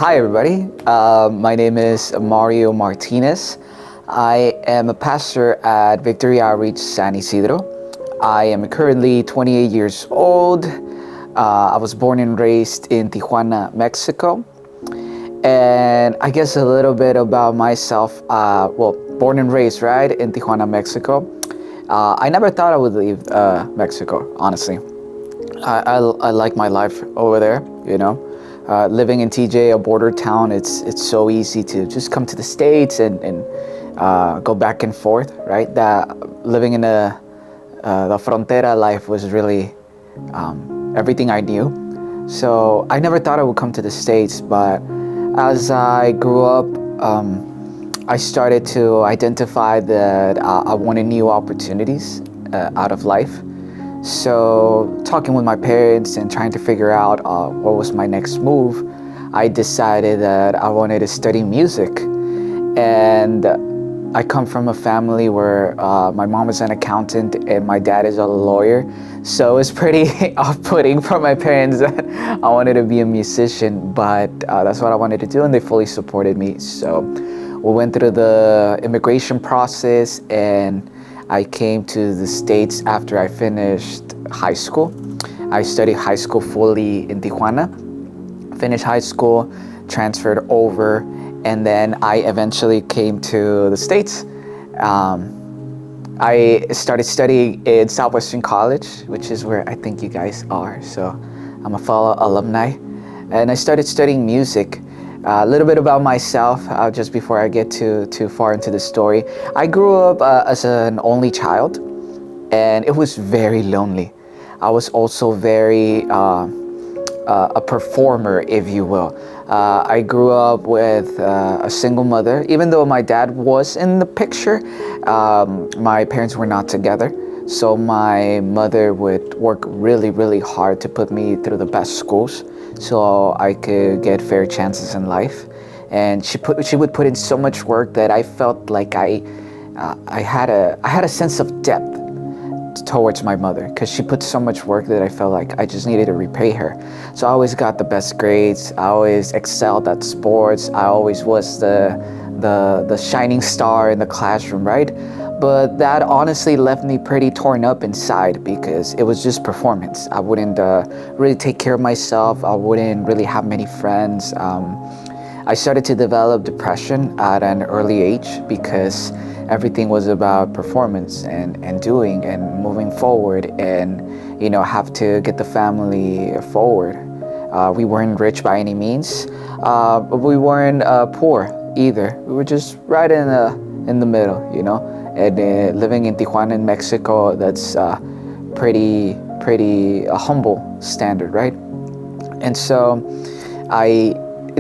Hi, everybody. My name is Mario Martinez. I am a pastor at Victory Outreach San Isidro. I am currently 28 years old. I was born and raised in Tijuana, Mexico. And I guess a little bit about myself. Born and raised, right, in Tijuana, Mexico. I never thought I would leave Mexico, honestly. I like my life over there, you know. Living in TJ, a border town, it's so easy to just come to the States and go back and forth, right? That living in the frontera life was really everything I knew. So I never thought I would come to the States, but as I grew up, I started to identify that I wanted new opportunities out of life. So talking with my parents and trying to figure out what was my next move, I decided that I wanted to study music. And I come from a family where my mom is an accountant and my dad is a lawyer. So it's pretty off-putting for my parents that I wanted to be a musician, but that's what I wanted to do and they fully supported me. So we went through the immigration process and I came to the States after I finished high school. I studied high school fully in Tijuana, finished high school, transferred over, and then I eventually came to the States. I started studying in Southwestern College, which is where I think you guys are, so I'm a fellow alumni. And I started studying music. A little bit about myself, just before I get too far into the story. I grew up as an only child, and it was very lonely. I was also very a performer, if you will. I grew up with a single mother. Even though my dad was in the picture, my parents were not together. So my mother would work really, really hard to put me through the best schools so I could get fair chances in life. And she would put in so much work that I felt like I had a sense of depth towards my mother, because she put so much work that I felt like I just needed to repay her. So I always got the best grades. I always excelled at sports. I always was the shining star in the classroom, right? But that honestly left me pretty torn up inside because it was just performance. I wouldn't really take care of myself. I wouldn't really have many friends. I started to develop depression at an early age because everything was about performance and doing and moving forward and, you know, have to get the family forward. We weren't rich by any means, but we weren't poor either. We were just right in the middle, you know. And living in Tijuana in Mexico, that's pretty a humble standard, right? And so I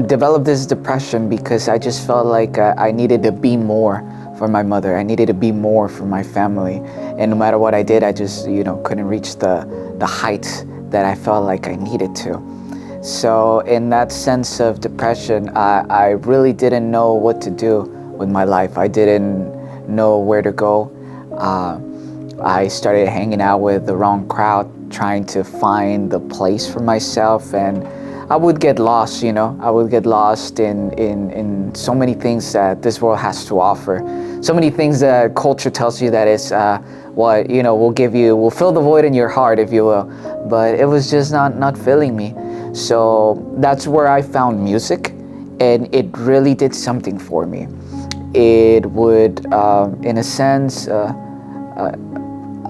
developed this depression because I just felt like I needed to be more for my mother. I needed to be more for my family. And no matter what I did, I just, you know, couldn't reach the heights that I felt like I needed to. So in that sense of depression, I really didn't know what to do with my life. I didn't know where to go. I started hanging out with the wrong crowd, trying to find the place for myself, and I would get lost, you know. I would get lost in so many things that this world has to offer. So many things that culture tells you that it's what, you know, will fill the void in your heart, if you will. But it was just not filling me. So that's where I found music, and it really did something for me. It would, in a sense,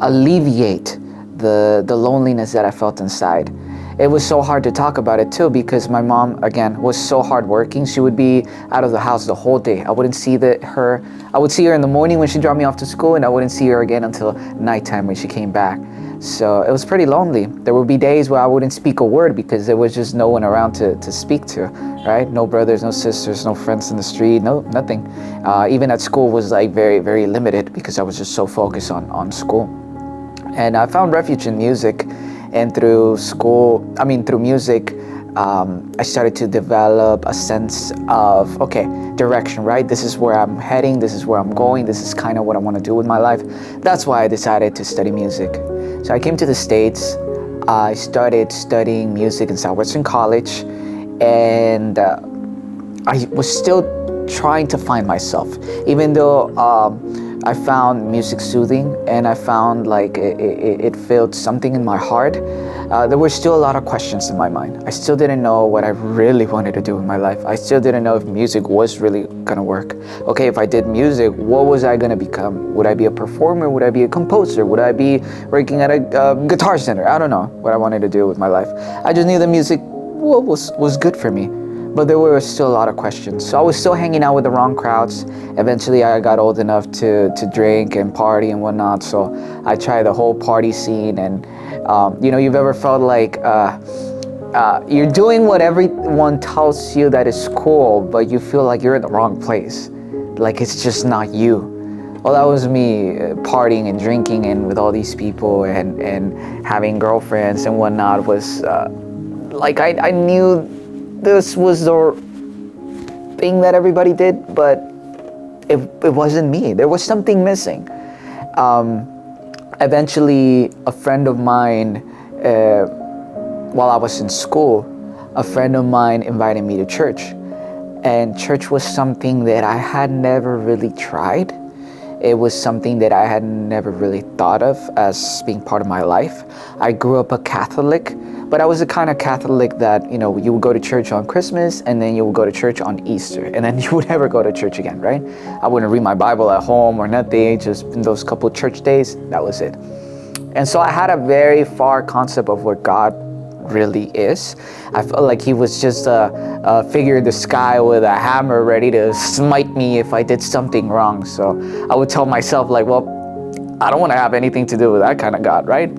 alleviate the loneliness that I felt inside. It was so hard to talk about it too because my mom, again, was so hardworking. She would be out of the house the whole day. I wouldn't see her. I would see her in the morning when she dropped me off to school, and I wouldn't see her again until nighttime when she came back. So it was pretty lonely. There would be days where I wouldn't speak a word because there was just no one around to speak to, right? No brothers, no sisters, no friends in the street, nothing. Even at school was like very, very limited because I was just so focused on school. And I found refuge in music. And through music, I started to develop a sense of, okay, direction, right? This is where I'm heading, this is where I'm going, this is kind of what I want to do with my life. That's why I decided to study music. So I came to the States, I started studying music in Southwestern College, and I was still trying to find myself, even though I found music soothing and I found like it filled something in my heart. There were still a lot of questions in my mind. I still didn't know what I really wanted to do in my life. I still didn't know if music was really gonna work. Okay, if I did music, what was I gonna become? Would I be a performer? Would I be a composer? Would I be working at a guitar center? I don't know what I wanted to do with my life. I just knew that music was good for me. But there were still a lot of questions. So I was still hanging out with the wrong crowds. Eventually I got old enough to drink and party and whatnot. So I tried the whole party scene. And you've ever felt like you're doing what everyone tells you that is cool, but you feel like you're in the wrong place. Like it's just not you. Well, that was me partying and drinking and with all these people and having girlfriends and whatnot was like I knew this was the thing that everybody did, but it wasn't me. There was something missing. Eventually, a friend of mine, while I was in school, a friend of mine invited me to church. And church was something that I had never really tried. It was something that I had never really thought of as being part of my life. I grew up a Catholic, but I was the kind of Catholic that, you would go to church on Christmas and then you would go to church on Easter and then you would never go to church again, right? I wouldn't read my Bible at home or nothing, just in those couple church days, that was it. And so I had a very far concept of what God really is. I felt like he was just a figure in the sky with a hammer ready to smite me if I did something wrong. So I would tell myself like, well, I don't want to have anything to do with that kind of God, right?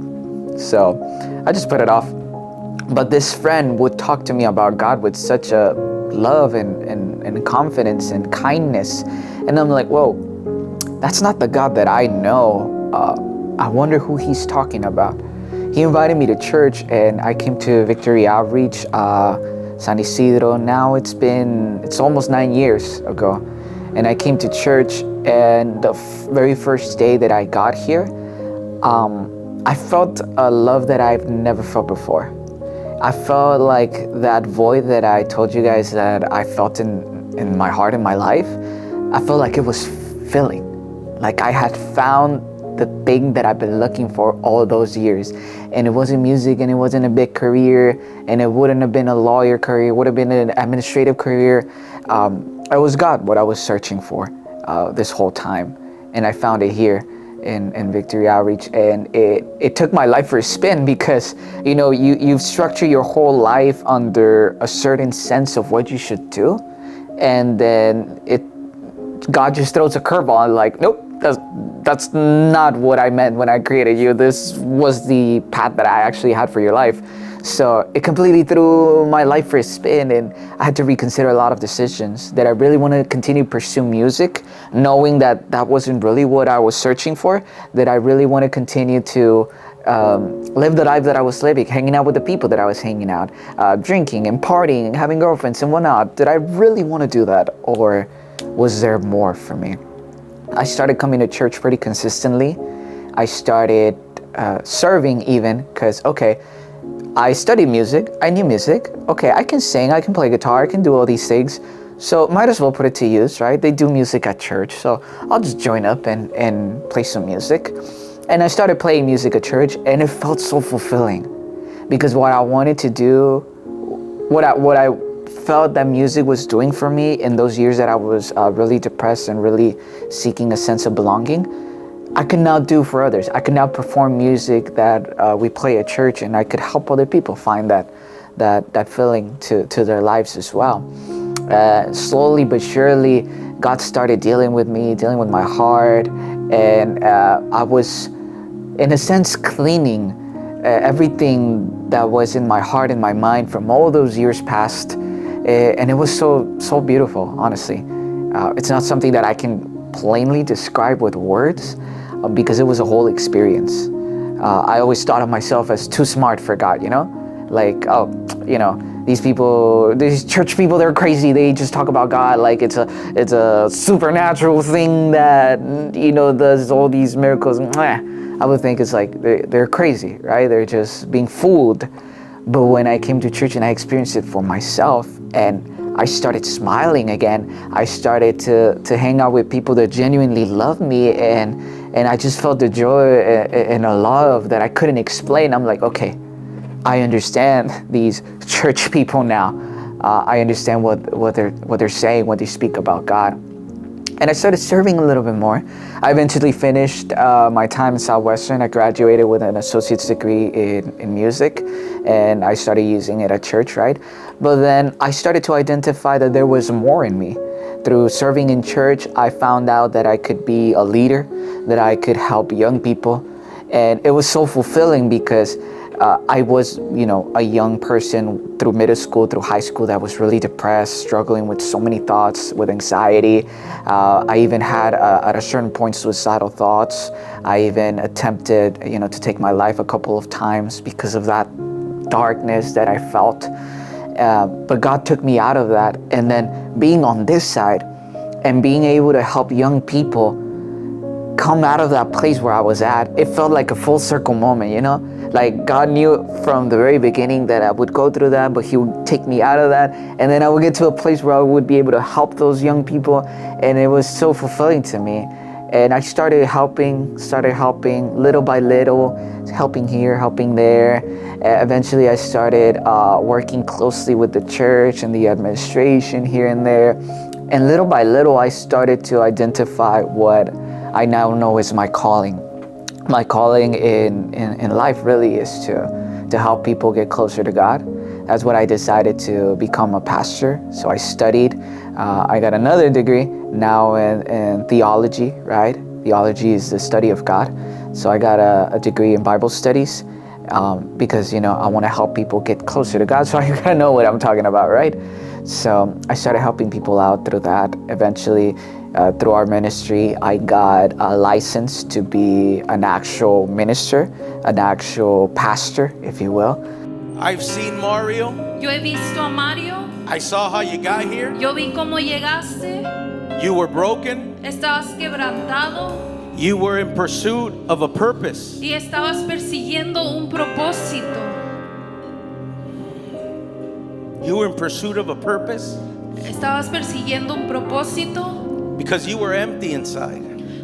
So I just put it off. But this friend would talk to me about God with such a love and confidence and kindness. And I'm like, whoa, that's not the God that I know. I wonder who he's talking about. He invited me to church and I came to Victory Outreach, San Isidro. Now it's almost 9 years ago. And I came to church and the very first day that I got here, I felt a love that I've never felt before. I felt like that void that I told you guys that I felt in my heart, in my life, I felt like it was filling. Like I had found the thing that I've been looking for all those years. And it wasn't music and it wasn't a big career and it wouldn't have been a lawyer career, it would have been an administrative career. It was God, what I was searching for this whole time. And I found it here in Victory Outreach, and it took my life for a spin because you've structured your whole life under a certain sense of what you should do, and then God just throws a curveball like, nope, that's not what I meant when I created you. This was the path that I actually had for your life. So it completely threw my life for a spin, and I had to reconsider a lot of decisions that I really want to continue to pursue music, knowing that that wasn't really what I was searching for, that I really want to continue to live the life that I was living, hanging out with the people that I was hanging out, drinking and partying and having girlfriends and whatnot. Did I really want to do that, or was there more for me? I started coming to church pretty consistently. I started serving even because, okay, I studied music, I knew music. Okay, I can sing, I can play guitar, I can do all these things. So might as well put it to use, right? They do music at church, so I'll just join up and play some music. And I started playing music at church, and it felt so fulfilling because what I wanted to do, what I felt that music was doing for me in those years that I was really depressed and really seeking a sense of belonging, I could now do for others. I could now perform music that we play at church, and I could help other people find that feeling to their lives as well. Slowly but surely, God started dealing with me, dealing with my heart, and I was, in a sense, cleaning everything that was in my heart and my mind from all those years past, and it was so beautiful, honestly. It's not something that I can plainly describe with words, because it was a whole experience. I always thought of myself as too smart for God, like, these church people, they're crazy. They just talk about God like it's a supernatural thing that, does all these miracles. I would think it's like they're crazy, right? They're just being fooled. But when I came to church and I experienced it for myself, and I started smiling again. I started to hang out with people that genuinely loved me, and I just felt the joy and a love that I couldn't explain. I'm like, okay, I understand these church people now. I understand what they're saying when they speak about God. And I started serving a little bit more. I eventually finished my time in Southwestern. I graduated with an associate's degree in music, and I started using it at church, right? But then I started to identify that there was more in me. Through serving in church, I found out that I could be a leader, that I could help young people. And it was so fulfilling because I was, a young person through middle school, through high school that was really depressed, struggling with so many thoughts, with anxiety. I even had, at a certain point, suicidal thoughts. I even attempted, to take my life a couple of times because of that darkness that I felt. But God took me out of that. And then being on this side and being able to help young people come out of that place where I was at, it felt like a full circle moment, Like God knew from the very beginning that I would go through that, but He would take me out of that. And then I would get to a place where I would be able to help those young people. And it was so fulfilling to me. And I started helping little by little, helping here, helping there. Eventually I started working closely with the church and the administration here and there. And little by little, I started to identify what I now know is my calling. My calling in life really is to help people get closer to God. That's what I decided to become a pastor. So I studied. I got another degree now in theology, right? Theology is the study of God. So I got a degree in Bible studies because, I want to help people get closer to God. So I gotta know what I'm talking about, right? So I started helping people out through that. Eventually, through our ministry, I got a license to be an actual minister, an actual pastor, if you will. I've seen Mario. Yo he visto a Mario. I saw how you got here. Yo vi cómo llegaste. You were broken. Estabas quebrantado. You were in pursuit of a purpose. Y estabas persiguiendo un propósito. You were in pursuit of a purpose. Estabas persiguiendo un propósito. Because you were empty inside.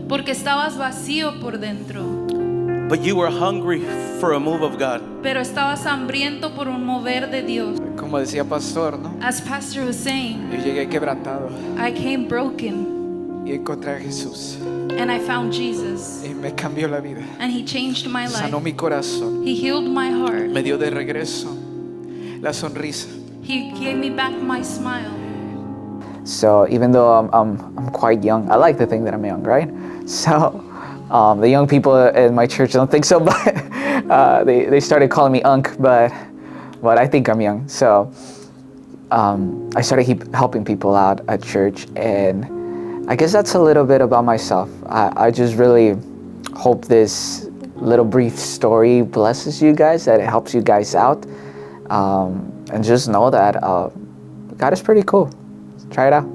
Porque estabas vacío por dentro. But you were hungry for a move of God. Pero estabas hambriento por un mover de Dios. Como decía pastor, ¿no? As Pastor was saying, Yo llegué quebrantado I came broken. y encontré a Jesús And I found Jesus. y me cambió la vida. And He changed my Sanó life. mi corazón, He healed my heart. me dio de regreso la sonrisa. He gave me back my smile. So even though I'm quite young, I like to think that I'm young, right? So the young people in my church don't think so, but they started calling me Unc, but I think I'm young. So I started helping people out at church, and I guess that's a little bit about myself. I just really hope this little brief story blesses you guys, that it helps you guys out, and just know that God is pretty cool. Try it out.